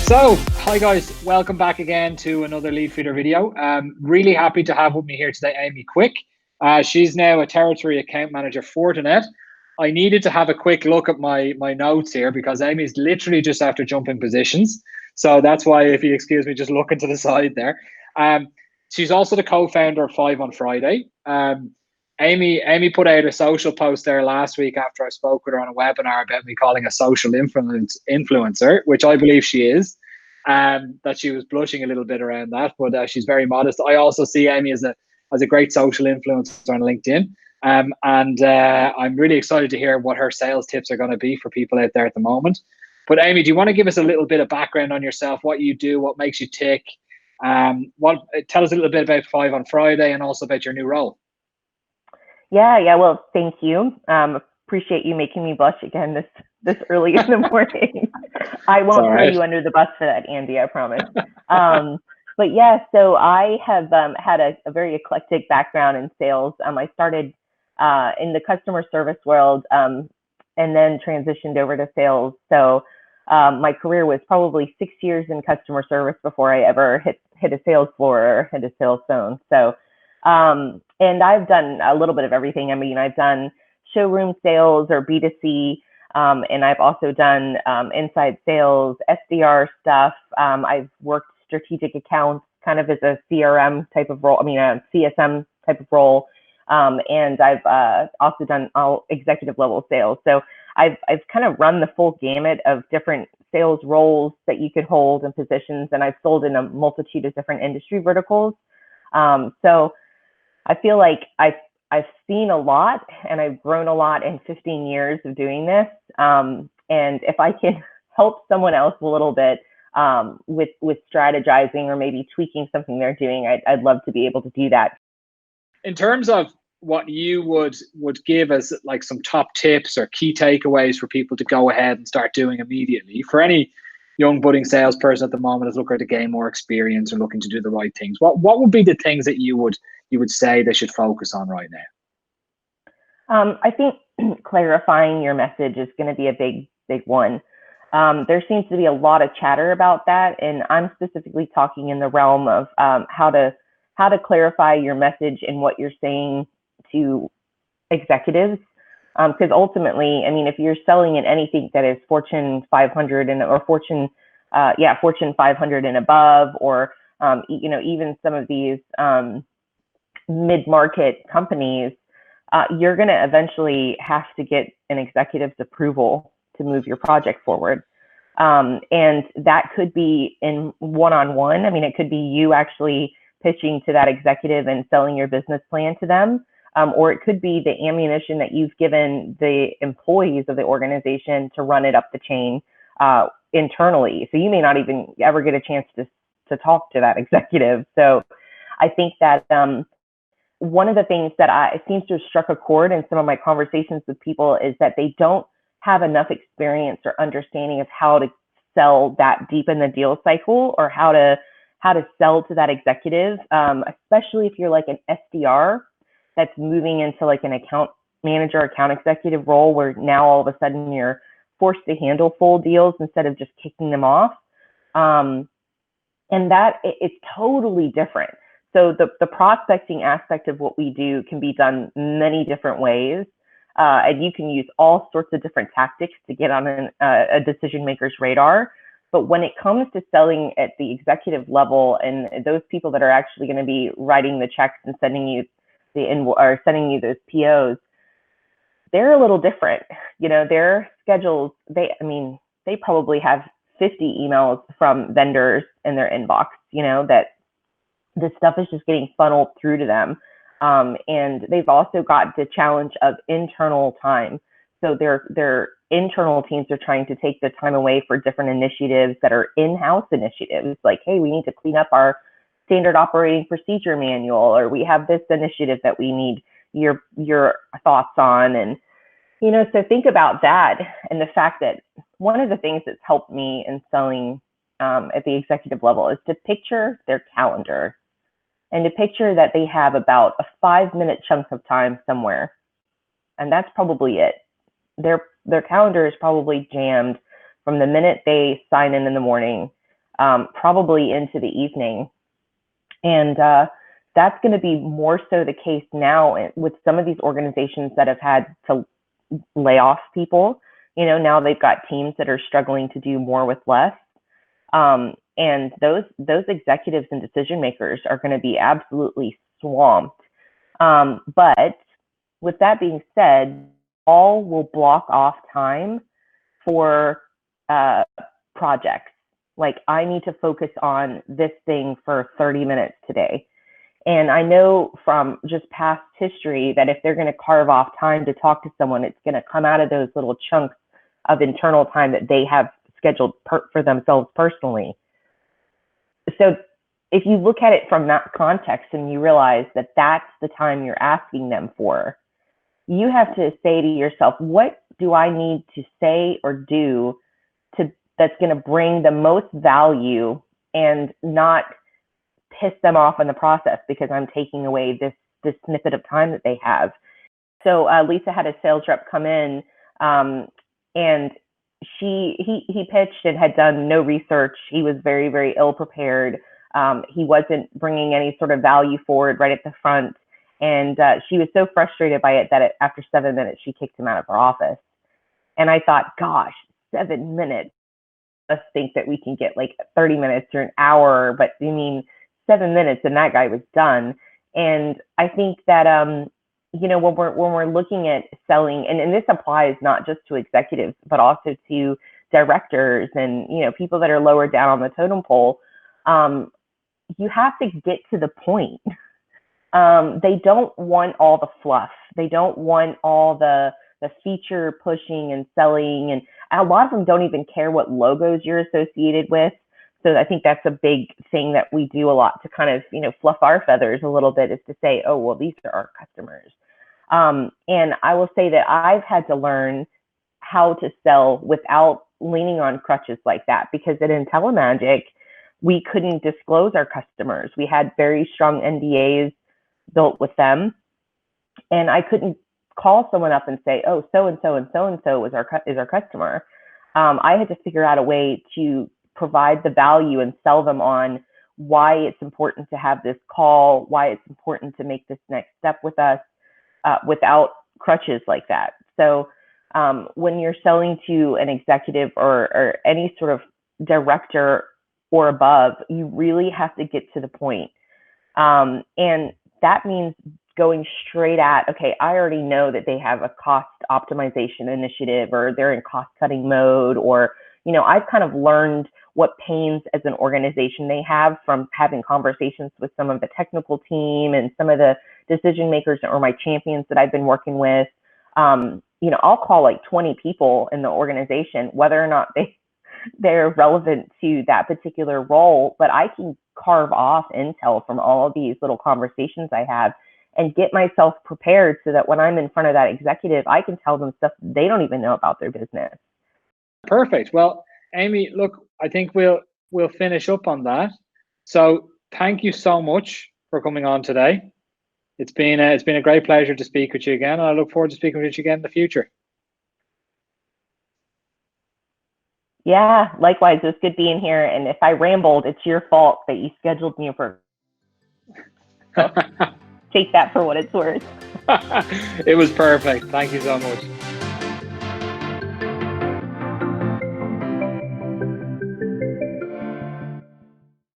So, hi guys, welcome back again to another Leadfeeder video. Really happy to have with me here today Amy Quick. She's now a territory account manager for Fortinet. I needed to have a quick look at my notes here because Amy's literally just after jumping positions. So that's why, if you excuse me, just looking to the side there. She's also the co-founder of Five on Friday. Amy put out a social post there last week after I spoke with her on a webinar about me calling a social influencer, which I believe she is. That she was blushing a little bit around that, but she's very modest. I also see Amy as a great social influencer on LinkedIn, and I'm really excited to hear what her sales tips are going to be for people out there at the moment. But Amy, do you want to give us a little bit of background on yourself, what you do, what makes you tick? Tell us a little bit about Five on Friday and also about your new role. Yeah. Well, thank you. Appreciate you making me blush again this early in the morning. I won't throw you under the bus for that, Andy, I promise. But yeah, so I have had a very eclectic background in sales. I started in the customer service world and then transitioned over to sales. So my career was probably 6 years in customer service before I ever hit a sales floor or hit a sales phone. So and I've done a little bit of everything. I mean, I've done showroom sales or B2C, and I've also done inside sales, SDR stuff. I've worked strategic accounts kind of as a CRM type of role, a CSM type of role. And I've also done all executive level sales. So I've kind of run the full gamut of different sales roles that you could hold and positions, and I've sold in a multitude of different industry verticals. So I feel like I've seen a lot and I've grown a lot in 15 years of doing this. And if I can help someone else a little bit with strategizing or maybe tweaking something they're doing, I'd love to be able to do that. In terms of what you would give as like some top tips or key takeaways for people to go ahead and start doing immediately, for any young budding salesperson at the moment is looking to gain more experience or looking to do the right things, what would be the things that you would say they should focus on right now? I think clarifying your message is going to be a big one. There seems to be a lot of chatter about that, and I'm specifically talking in the realm of how to clarify your message and what you're saying to executives. Because ultimately, I mean, if you're selling in anything that is Fortune 500 or Fortune 500 and above, or even some of these mid-market companies, you're going to eventually have to get an executive's approval to move your project forward. And that could be in one-on-one. I mean, it could be you actually pitching to that executive and selling your business plan to them. Or it could be the ammunition that you've given the employees of the organization to run it up the chain internally. So you may not even ever get a chance to talk to that executive. So I think that one of the things that seems to have struck a chord in some of my conversations with people is that they don't have enough experience or understanding of how to sell that deep in the deal cycle, or how to sell to that executive, especially if you're like an SDR that's moving into like an account manager, account executive role, where now all of a sudden you're forced to handle full deals instead of just kicking them off. And that it's totally different. So the prospecting aspect of what we do can be done many different ways. And you can use all sorts of different tactics to get on a decision maker's radar. But when it comes to selling at the executive level, and those people that are actually going to be writing the checks and sending you sending you those POs, they're a little different. Their schedules, they probably have 50 emails from vendors in their inbox, that this stuff is just getting funneled through to them. And they've also got the challenge of internal time. So their internal teams are trying to take the time away for different initiatives that are in-house initiatives. Like, hey, we need to clean up our standard operating procedure manual, or we have this initiative that we need your thoughts on. And, so think about that, and the fact that one of the things that's helped me in selling at the executive level is to picture their calendar, and to picture that they have about a 5-minute chunk of time somewhere. And that's probably it. Their calendar is probably jammed from the minute they sign in the morning probably into the evening. And that's going to be more so the case now with some of these organizations that have had to lay off people. Now they've got teams that are struggling to do more with less. And those executives and decision makers are going to be absolutely swamped. But with that being said, all will block off time for projects. Like, I need to focus on this thing for 30 minutes today. And I know from just past history that if they're going to carve off time to talk to someone, it's going to come out of those little chunks of internal time that they have scheduled for themselves personally. So if you look at it from that context and you realize that that's the time you're asking them for, you have to say to yourself, what do I need to say or do that's going to bring the most value and not piss them off in the process because I'm taking away this snippet of time that they have. So Lisa had a sales rep come in, and he pitched and had done no research. He was very, very ill prepared. He wasn't bringing any sort of value forward right at the front. And she was so frustrated by it that after 7 minutes, she kicked him out of her office. And I thought, gosh, 7 minutes. Let's think that we can get like 30 minutes or an hour, but 7 minutes and that guy was done. And I think that, when we're looking at selling, and this applies not just to executives, but also to directors and, people that are lower down on the totem pole, you have to get to the point. They don't want all the fluff. They don't want all the feature pushing and selling. And a lot of them don't even care what logos you're associated with. So I think that's a big thing that we do a lot to kind of, fluff our feathers a little bit, is to say, oh, well, these are our customers. And I will say that I've had to learn how to sell without leaning on crutches like that, because at IntelliMagic, we couldn't disclose our customers. We had very strong NDAs built with them. And I couldn't call someone up and say, oh, so-and-so and so-and-so is our customer. I had to figure out a way to provide the value and sell them on why it's important to have this call, why it's important to make this next step with us, without crutches like that. So when you're selling to an executive or any sort of director or above, you really have to get to the point. And that means going straight at, okay, I already know that they have a cost optimization initiative, or they're in cost cutting mode, or, I've kind of learned what pains as an organization they have from having conversations with some of the technical team and some of the decision makers or my champions that I've been working with. I'll call like 20 people in the organization, whether or not they're relevant to that particular role, but I can carve off intel from all of these little conversations I have and get myself prepared so that when I'm in front of that executive, I can tell them stuff they don't even know about their business. Perfect. Well, Amy, look, I think we'll finish up on that. So thank you so much for coming on today. It's been a great pleasure to speak with you again, and I look forward to speaking with you again in the future. Yeah, likewise. It was good being here. And if I rambled, it's your fault that you scheduled me for. Take that for what it's worth. It was perfect. Thank you so much.